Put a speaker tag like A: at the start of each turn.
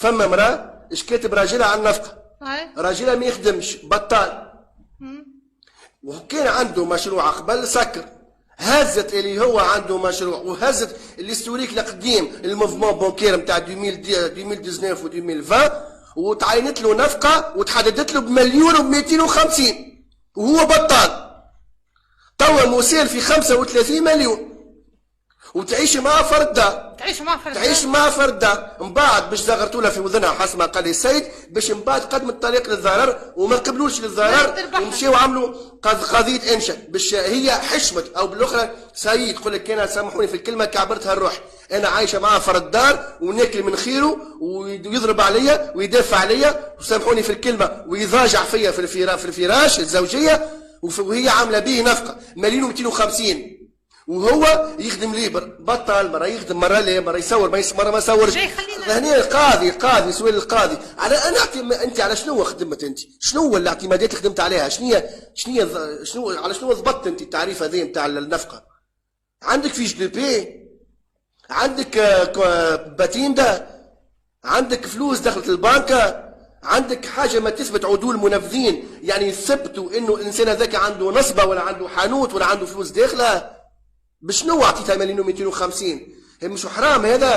A: فما امراه شكات براجلها على النفقه، راجلها ما يخدمش بطال، وكان عنده مشروع قبل سكر، هزت اللي هو عنده مشروع وهزت الهستوريك القديم الموفمون بونكير نتاع 2019 و 2020 وتعينت له نفقه وتحددت له بمليون و250 وهو بطال. توا مسير في 35 مليون وتعيش معاه فرد دار، تعيش معاه فرد دار. من بعد باش زغرتوا لها في وذنها حسب ما قال لي السيد، باش من بعد قدمت طريق للضرر وما قبلوش للضرر ومشيو عملوا قضيه انشاء باش هي حشمت او بالاخرى سيد تقول لك انا سامحوني في الكلمه كعبرتها الروح، انا عايشه معاه فرد دار وناكل من خيره ويضرب عليا ويدافع عليا وسامحوني في الكلمه ويضاجع فيا في الفراش الزوجيه، وهي عامله به نفقه مليون و250 وهو يخدم ليبر بطل، مره يخدم مره لا، مره يصور مره ما يصورش. هنا القاضي سؤال القاضي على انا انت على شنو خدمت انت؟ شنو الاعتمادات اللي خدمت عليها؟ شنو على شنو ضبطت انت التعريف هذا نتاع النفقه؟ عندك فيش دو بي، عندك باتيندا، عندك فلوس دخلت البنكه، عندك حاجه ما تثبت عدول منفذين يعني يثبتوا انه الانسان هذاك عنده نصبه ولا عنده حانوت ولا عنده فلوس داخله. بشنو اعطيتها مليون و250؟ مش حرام هذا؟